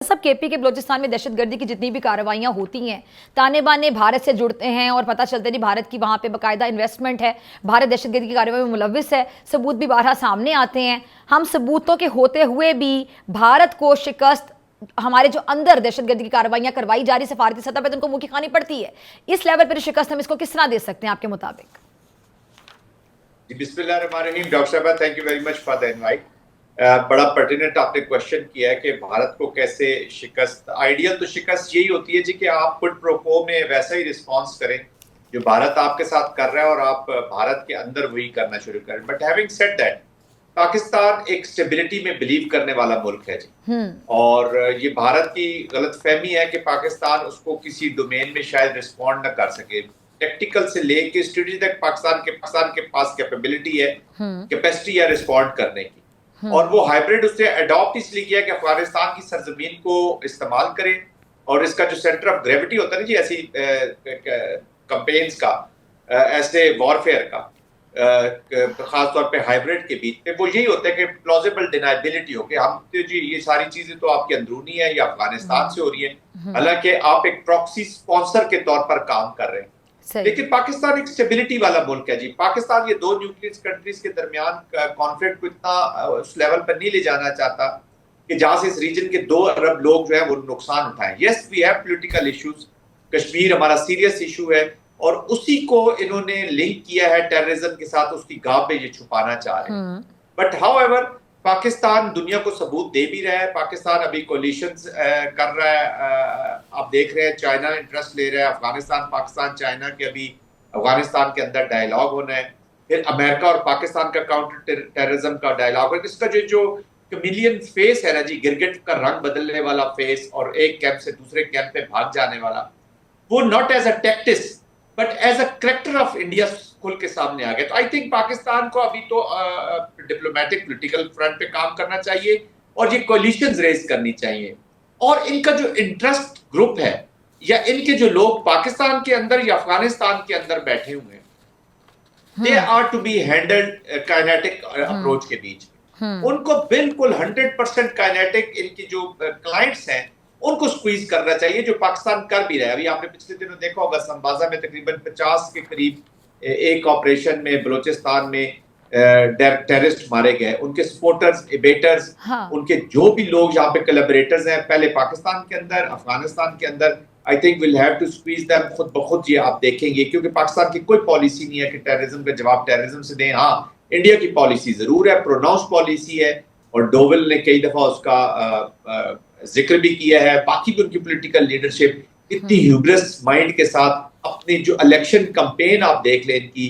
सब केपी के बलूचिस्तान में दहशतगर्दी की जितनी भी कार्रवाइयां होती हैं, ताने बाने भारत से जुड़ते हैं और पता चलता है कि भारत की वहां पे बाकायदा इन्वेस्टमेंट है, भारत दहशतगर्दी की कार्रवाई में मुलविस है, सबूत भी बाहर सामने आते हैं। हम सबूतों के होते हुए भी भारत को शिकस्त, हमारे जो अंदर दहशतगर्दी की कार्रवाइयां करवाई जा रही सफारती सतह पर, तो उनको मुंह की खानी पड़ती है। इस लेवल पर शिकस्त हम इसको किस तरह दे सकते हैं आपके मुताबिक? बिस्मिल्लाहिर्रहमानिर्रहीम। डॉक्टर साहब, thank you very much for the invite. बड़ा पर्टिनेंट आपने क्वेश्चन किया है कि भारत को कैसे शिकस्त। आइडियल तो शिकस्त यही होती है जी कि आप कुड प्रो क्वो में वैसा ही रिस्पॉन्स करें जो भारत आपके साथ कर रहा है और आप भारत के अंदर वही करना शुरू करें। But having said that, Pakistan एक स्टेबिलिटी में बिलीव करने वाला मुल्क है जी। और ये भारत की गलतफहमी है कि पाकिस्तान उसको किसी डोमेन में शायद रिस्पॉन्ड न कर सके। टेक्टिकल से लेके स्ट्रेटजी तक पाकिस्तान के पास कैपेबिलिटी है, कैपेसिटी है रिस्पॉन्ड करने की। और वो हाइब्रिड उससे अडॉप्ट इसलिए किया कि अफगानिस्तान की सरजमीन को इस्तेमाल करे। और इसका जो सेंटर ऑफ ग्रेविटी होता है ना जी ऐसी कैंपेन्स का, ऐसे वॉरफेयर का, खासतौर पे हाइब्रिड के बीच में, वो यही होता है कि प्लॉजिबल डिनाइबिलिटी हो कि हम तो जी ये सारी चीजें तो आपकी अंदरूनी है या अफगानिस्तान से हो रही है, हालांकि आप एक प्रॉक्सी स्पॉन्सर के तौर पर काम कर रहे हैं। लेकिन पाकिस्तान एक स्टेबिलिटी वाला मुल्क है जी। पाकिस्तान ये दो न्यूक्लियर कंट्रीज के दरमियान कॉन्फ्लिक्ट को इतना उस लेवल पर नहीं ले जाना चाहता कि जहां से इस रीजन के 2 अरब लोग जो है वो नुकसान उठाएं। Yes, we have political issues, Kashmir हमारा सीरियस इशू है और उसी को इन्होंने लिंक किया है टेररिज्म के साथ, उसकी गाह पे ये छुपाना चाह रहे हैं। बट हाउएवर पाकिस्तान दुनिया को सबूत दे भी रहा है। पाकिस्तान अभी कोलिशंस कर रहा है। आप देख रहे हैं चाइना इंटरेस्ट ले रहा है, अफगानिस्तान पाकिस्तान चाइना के अभी अफगानिस्तान के अंदर डायलॉग होना है। फिर अमेरिका और पाकिस्तान का काउंटर टेररिज्म का डायलॉग है। इसका जो कमिलियन फेस है ना जी, गिरगिट का रंग बदलने वाला फेस और एक कैंप से दूसरे कैंप पे भाग जाने वाला, वो not as a tactics but as a character of India खुल के सामने आ गया। तो आई थिंक पाकिस्तान को अभी तो डिप्लोमेटिक पॉलिटिकल फ्रंट पे काम करना चाहिए और ये कोलिशंस रेज करनी चाहिए। और इनका जो इंटरेस्ट ग्रुप है या इनके जो लोग पाकिस्तान के अंदर या अफगानिस्तान के अंदर बैठे हुए हैं, they are to be handled kinetic approach के बीच में। उनको बिल्कुल 100% काइनेटिक, इनकी जो क्लाइंट्स हैं उनको स्क्वीज करना चाहिए, जो पाकिस्तान कर भी रहा है। अभी आपने पिछले दिनों देखा होगा संबाजा में तकरीबन 50 के करीब एक ऑपरेशन में बलूचिस्तान में टेररिस्ट मारे गए, उनके सपोर्टर्स, एबेटर्स, उनके जो भी लोग यहाँ पे कोलैबोरेटर्स हैं पहले पाकिस्तान के अंदर, अफगानिस्तान के अंदर, I think will have to squeeze them खुद ब खुद। ये आप देखेंगे क्योंकि पाकिस्तान की कोई पॉलिसी नहीं है कि टेररिज्म का जवाब टेररिज्म से दें। हाँ, इंडिया की पॉलिसी जरूर है, प्रोनाउंस पॉलिसी है और डोवल ने कई दफा उसका जिक्र भी किया है। बाकी भी उनकी पॉलिटिकल लीडरशिप इतनी ह्यूब्रिस माइंड के साथ अपनी जो इलेक्शन कैंपेन आप देख लें इनकी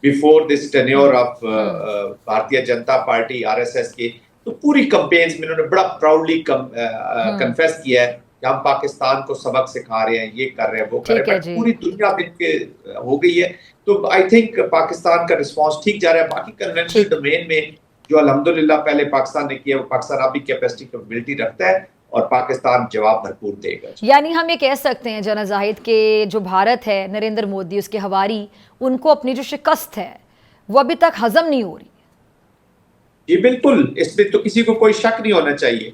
before this tenure of Bharatiya Janata party RSS के, तो पूरी कैंपेन्स में इन्होंने बड़ा प्राउडली कन्फेस किया है कि हम पाकिस्तान को सबक सिखा रहे हैं, ये कर रहे हैं, वो कर रहे हैं। पूरी दुनिया में इनके हो गई है। तो आई थिंक पाकिस्तान का रिस्पॉन्स ठीक जा रहा है। बाकी कन्वेंशनल डोमेन में जो अल्हम्दुलिल्लाह पहले पाकिस्तान ने किया, वो पाकिस्तान अभी कैपेसिटी कैपेबिलिटी रखता है और पाकिस्तान जवाब भरपूर देगा। यानी हम ये कह सकते हैं जना जाहिद के जो भारत है, नरेंद्र मोदी, उसके हवारी, उनको अपनी जो शिकस्त है वो अभी तक हजम नहीं हो रही। जी बिल्कुल, इसमें तो किसी को कोई शक नहीं होना चाहिए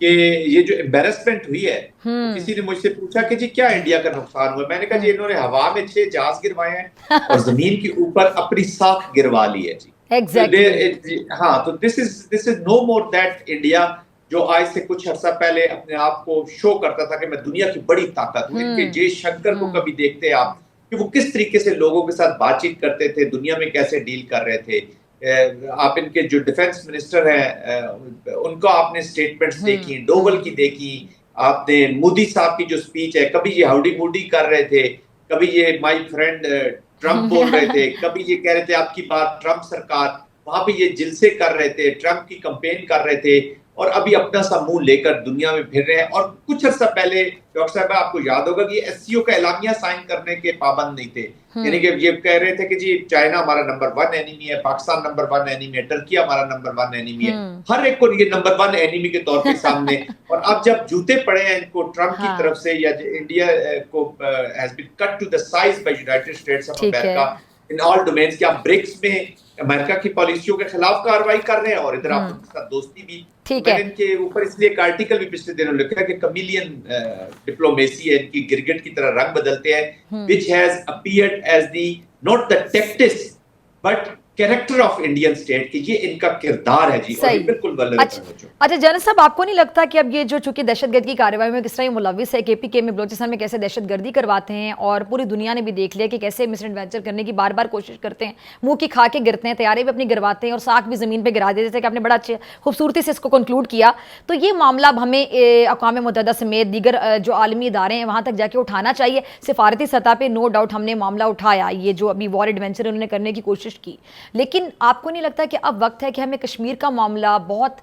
कि ये जो एम्बेरसमेंट हुई है। तो किसी ने मुझसे पूछा कि जी क्या इंडिया का नुकसान हुआ, मैंने कहा जी इन्होंने हवा में 6 जहाज गिरवाए हैं और जमीन के ऊपर अपनी साख गिरवा ली है जी। Exactly. हाँ, तो this is no more that India जो आज से कुछ अर्सा पहले अपने आप को शो करता था कि मैं दुनिया की बड़ी ताकत हूँ। इनके जयशंकर को कभी देखते आप कि वो किस तरीके से लोगों के साथ बातचीत करते थे, दुनिया में कैसे डील कर रहे थे। आप इनके जो डिफेंस मिनिस्टर हैं उनको आपने स्टेटमेंट्स देखी, डोवल की देखी आपने, मोदी साहब की जो स्पीच है, कभी ये हाउडी मोडी कर रहे थे, कभी ये माय फ्रेंड ट्रम्प बोल रहे थे, कभी ये कह रहे थे आपकी बात ट्रम्प सरकार, वहां पे ये जिलसे कर रहे थे, ट्रम्प की कैंपेन कर रहे थे और अभी अपना सा मुंह लेकर दुनिया में फिर रहे हैं। और कुछ अर्सा पहले डॉक्टर साहब आपको याद होगा कि एससीओ का एलामिया साइन करने के पाबंद नहीं थे, यानी कि ये कह रहे थे कि जी चाइना हमारा नंबर 1 एनिमी है, पाकिस्तान नंबर 1 एनिमी है, टर्की हमारा नंबर 1 एनिमी है, हर एक को ये नंबर 1 एनिमी के तौर पे सामने। और अब जब जूते पड़े हैं इनको ट्रम्प की तरफ से या इंडिया को has been cut to the size by United States of America, in all domains कि आप ब्रिक्स में अमेरिका की पॉलिसियों के खिलाफ कार्रवाई कर रहे हैं और इधर आप उनके साथ दोस्ती भी। ठीक मैंने है। इनके ऊपर इसलिए एक आर्टिकल भी पिछले दिनों लिखा कि कमिलियन डिप्लोमेसी है, इनकी गिरगिट की तरह रंग बदलते हैं, which has appeared as the not the tactics but character of Indian state, कि ये इनका किरदार है जी, और ये बिल्कुल वल्नरेबल हो चुका। अच्छा जनरल साहब, आपको नहीं लगता कि अब ये जो चूंकि दहशतगर्दी की कार्रवाई में किस तरह मुलविस है, केपीके में बलोचिस्तान में कैसे दहशतगर्दी करवाते हैं, और पूरी दुनिया ने भी देख लिया कि कैसे मिस एडवेंचर करने की बार बार कोशिश करते हैं, मुंह की खा के गिरते हैं, तैयारी भी अपनी गिरवाते हैं और साख भी जमीन पर गिरा देते थे, कि आपने बड़ा अच्छे खूबसूरती से इसको कंक्लूड किया। तो ये मामला अब हमें अक़वाम मुत्तहिदा समेत दीगर जो आलमी इदारे हैं वहाँ तक जाके उठाना चाहिए। सिफारती सतह पर नो डाउट हमने मामला उठाया, ये जो अभी वॉर एडवेंचर उन्होंने करने की कोशिश की, लेकिन आपको नहीं लगता कि अब वक्त है कि हमें कश्मीर का मामला बहुत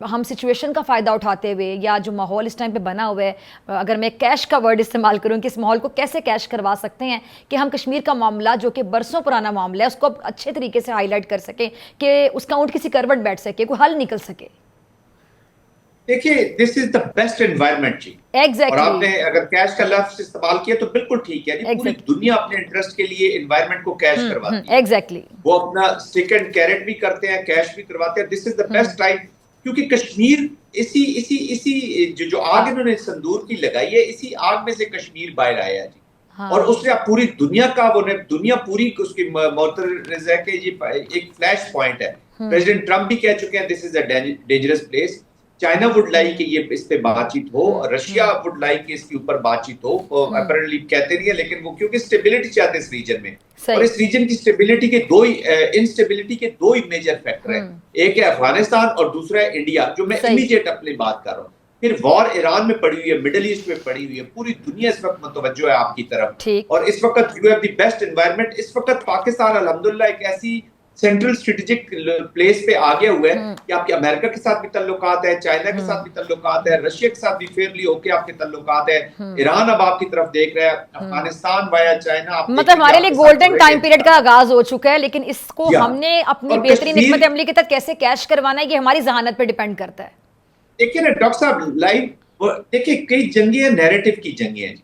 हम सिचुएशन का फ़ायदा उठाते हुए, या जो माहौल इस टाइम पे बना हुआ है, अगर मैं कैश का वर्ड इस्तेमाल करूं कि इस माहौल को कैसे कैश करवा सकते हैं कि हम कश्मीर का मामला जो कि बरसों पुराना मामला है उसको अब अच्छे तरीके से हाईलाइट कर सकें कि उसका ऊँट किसी करवट बैठ सके, कोई हल निकल सके। देखिए, this is the best environment जी। Exactly. और आपने अगर कैश का लफ्ज इस्तेमाल किया तो बिल्कुल ठीक है। पूरी दुनिया अपने इंटरेस्ट के लिए एनवायरनमेंट को कैश करवाती है। Exactly. वो अपना स्टिक एंड कैरेट भी करते हैं, कैश भी करवाते हैं। This is the best time, क्योंकि कश्मीर इसी जो आग इन्होंने संदूर की लगाई है, इसी आग में से कश्मीर बाहर आया है जी। हाँ। और उसने पूरी दुनिया का दुनिया पूरी उसकी मोतरज़ है कि ये एक फ्लैश पॉइंट है। प्रेसिडेंट ट्रंप भी कह चुके हैं this is a dangerous place. China would like कि ये इस पे बातचीत हो, रशिया वुड लाइक कि इसके ऊपर बातचीत हो। अपैरेंटली कहते नहीं है, लेकिन वो क्योंकि स्टेबिलिटी चाहते हैं इस रीजन में, और इस रीजन की स्टेबिलिटी के इंस्टेबिलिटी के दो ही मेजर फैक्टर हैं। एक है अफगानिस्तान और दूसरा है इंडिया, जो मैं इमीडिएट अपनी बात कर रहा हूँ। फिर वॉर ईरान में पड़ी हुई है, मिडिल ईस्ट में पड़ी हुई है, पूरी दुनिया इस वक्त मुतवज्जो है आपकी तरफ। और इस वक्त you have the best environment. इस वक्त पाकिस्तान अल्हम्दुलिल्लाह एक ऐसी सेंट्रल स्ट्रेटेजिक प्लेस पे आ गया हुआ है कि आपके अमेरिका के साथ भी तल्लुकात है, चाइना के साथ भी तल्लुकात है, रशिया के साथ भी फेयरली होके आपके तल्लुकात है, ईरान अब आपकी तरफ देख रहा है, अफगानिस्तान वाया चाइना, मतलब हमारे लिए गोल्डन टाइम पीरियड का आगाज हो चुका है। लेकिन इसको हमने अपनी बेहतरीन हिकमत अमली के तहत कैसे कैश करवाना है, ये हमारी जहानत पे डिपेंड करता है। देखिए ना डॉक्टर साहब, देखिए कई जंगे हैं, नैरेटिव की जंगे हैं,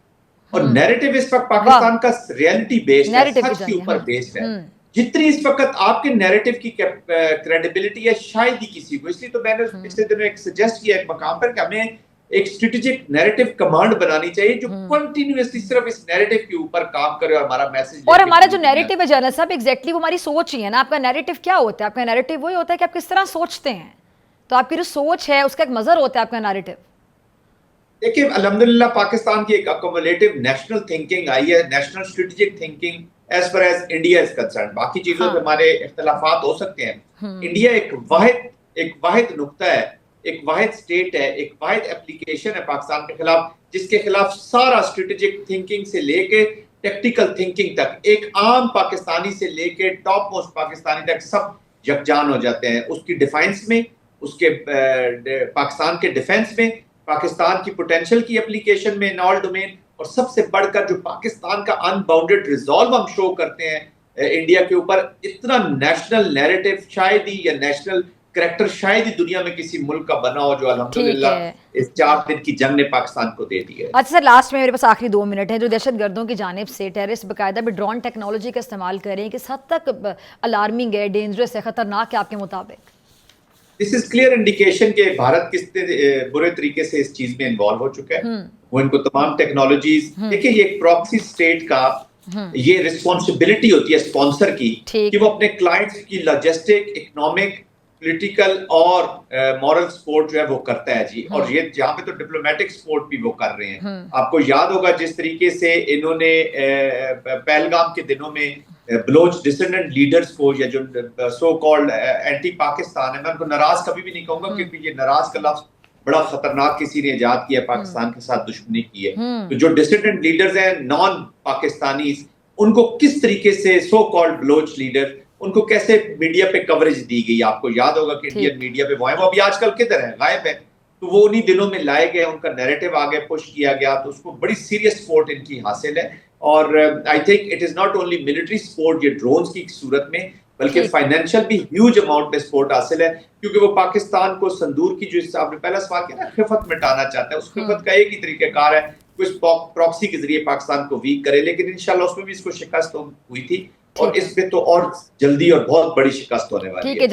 और नैरेटिव इस वक्त पाकिस्तान का रियलिटी बेस्ड है, सच के ऊपर बेस्ड है। जितनी इस वक्त आपके नैरेटिव की क्रेडिबिलिटी है शायद ही किसी को, इसलिए तो मैंने पिछले दिनों एक सजेस्ट किया एक मकाम पर कि हमें एक स्ट्रेटेजिक नैरेटिव कमांड बनानी चाहिए जो कंटिन्यूअसली सिर्फ इस नैरेटिव के ऊपर काम करे और हमारा मैसेज। और हमारा जो नैरेटिव है जनरल साहब, एग्जैक्टली वो हमारी सोच ही है ना। आपका नैरेटिव क्या होता है? आपका नैरेटिव वही होता है कि आप किस तरह सोचते हैं, तो आपकी जो सोच है उसका एक मजर होता है आपका नैरेटिव। देखिए अल्हम्दुलिल्लाह पाकिस्तान की एक अकोमोडेटिव नेशनल थिंकिंग आई है, national strategic thinking as far as India is concern. बाकी चीजों पे हमारे इख्तिलाफात हो सकते हैं। इंडिया एक वाहिद नुक्ता है, एक वाहिद स्टेट है, एक वाहिद एप्लीकेशन है पाकिस्तान के खिलाफ, जिसके खिलाफ सारा स्ट्रेटेजिक थिंकिंग से लेके टेक्टिकल थिंकिंग तक, एक आम पाकिस्तानी से लेके टॉप मोस्ट पाकिस्तानी तक सब यकजान हो जाते हैं उसकी डिफेंस में, उसके पाकिस्तान के डिफेंस में, पाकिस्तान की पोटेंशियल की एप्लीकेशन में इन ऑल डोमेन। और सबसे बढ़कर जो पाकिस्तान का अनबाउंडेड रिजॉल्व हम शो करते हैं इंडिया के ऊपर, इतना नेशनल नैरेटिव शायद ही या नेशनल करैक्टर शायद ही दुनिया में किसी मुल्क का बना हो, जो अल्हम्दुलिल्लाह इस 4 दिन की जंग ने पाकिस्तान को दे दी है। अच्छा सर, लास्ट में मेरे पास आखिरी 2 मिनट है। जो दहशतगर्दों की जानिब से टेररिस्ट बाकायदा भी ड्रोन टेक्नोलॉजी का इस्तेमाल करें, किस हद तक अलार्मिंग है, डेंजरस है, खतरनाक है आपके मुताबिक? दिस इज क्लियर इंडिकेशन के भारत किस बुरे तरीके से इस चीज में इन्वॉल्व हो चुका है। वो इनको तमाम टेक्नोलॉजीज, देखिए ये प्रॉक्सी स्टेट का ये रिस्पॉन्सिबिलिटी होती है स्पॉन्सर की कि वो अपने क्लाइंट्स की लॉजिस्टिक, इकोनॉमिक, पॉलिटिकल और मॉरल सपोर्ट जो है वो करता है जी। और ये जहाँ पे तो डिप्लोमेटिक सपोर्ट भी वो कर रहे हैं। आपको याद होगा जिस तरीके से इन्होंने पहलगाम के दिनों में बलोच डिसेंडेंट लीडर्स को, या जो सो कॉल्ड एंटी पाकिस्तान है, मैं उनको नाराज कभी भी नहीं कहूंगा क्योंकि ये नाराज का लफ्ज बड़ा खतरनाक किसी ने इजाद किया, पाकिस्तान के साथ दुश्मनी की है। तो जो डिसेंडेंट लीडर्स हैं नॉन पाकिस्तानी, उनको किस तरीके से सो कॉल्ड बलोच लीडर, उनको कैसे मीडिया पे कवरेज दी गई। आपको याद होगा कि इंडियन मीडिया पे वो अभी आजकल किधर है, गायब है। तो वो उन्हीं दिनों में लाए गए, उनका नैरेटिव आगे पुश किया गया, तो उसको बड़ी सीरियस सपोर्ट इनकी हासिल है। और I think it is not only military support ये ड्रोन्स की सूरत में, बल्कि फाइनेंशियल भी ह्यूज अमाउंट में सपोर्ट हासिल है, क्योंकि वो पाकिस्तान को संदूर की, जो आपने पहला सवाल किया ना, खिफत मिटाना चाहता है। उस खिफत का एक ही तरीकेकार है, कुछ प्रॉक्सी के जरिए पाकिस्तान को वीक करे, लेकिन इंशाल्लाह उसमें भी इसको शिकस्त हुई थी। और ठीक है। इसमें तो और जल्दी और बहुत बड़ी शिकस्त होने वाली ठीक है। है।